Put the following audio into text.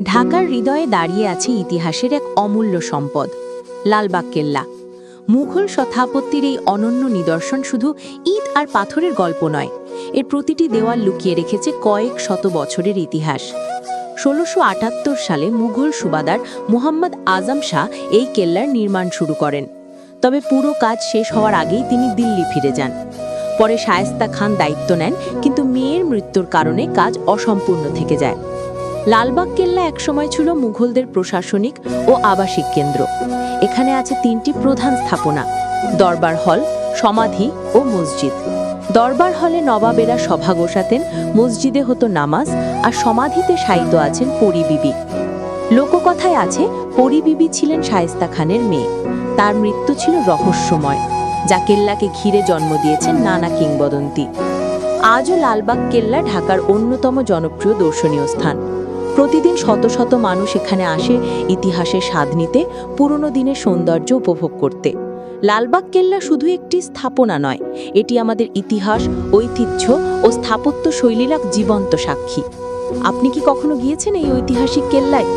ঢাকার হৃদয়ে দাঁড়িয়ে আছে ইতিহাসের এক অমূল্য সম্পদ, লালবাগ কেল্লা। মুঘল স্থাপত্যের এই অনন্য নিদর্শন শুধু ইট আর পাথরের গল্প নয়, এর প্রতিটি দেওয়াল লুকিয়ে রেখেছে কয়েক শত বছরের ইতিহাস। ১৬৭৮ সালে মুঘল সুবাদার মুহাম্মদ আজম শাহ এই কেল্লার নির্মাণ শুরু করেন। তবে পুরো কাজ শেষ হওয়ার আগেই তিনি দিল্লি ফিরে যান। পরে শায়েস্তা খান দায়িত্ব নেন, কিন্তু মেয়ের মৃত্যুর কারণে কাজ অসম্পূর্ণ থেকে যায়। লালবাগ কেল্লা একসময় ছিল মুঘলদের প্রশাসনিক ও আবাসিক কেন্দ্র। এখানে আছে তিনটি প্রধান স্থাপনা: দরবার হল, সমাধি ও মসজিদ। দরবার হলে নবাবেরা সভা বসাতেন, মসজিদে হতো নামাজ, আর সমাধিতে শায়িত আছেন পরী বিবি। লোককথায় আছে পরী বিবি ছিলেন শায়েস্তা খানের মেয়ে। তার মৃত্যু ছিল রহস্যময়, যা কেল্লাকে ঘিরে জন্ম দিয়েছেন নানা কিংবদন্তি। আজও লালবাগ কেল্লা ঢাকার অন্যতম জনপ্রিয় দর্শনীয় স্থান। প্রতিদিন শত শত মানুষ এখানে আসে ইতিহাসের স্বাদ নিতে, পুরনো দিনের সৌন্দর্য উপভোগ করতে। লালবাগ কেল্লা শুধু একটি স্থাপনা নয়, এটি আমাদের ইতিহাস, ঐতিহ্য ও স্থাপত্য শৈলীর এক জীবন্ত সাক্ষী। আপনি কি কখনো গিয়েছেন এই ঐতিহাসিক কেল্লায়?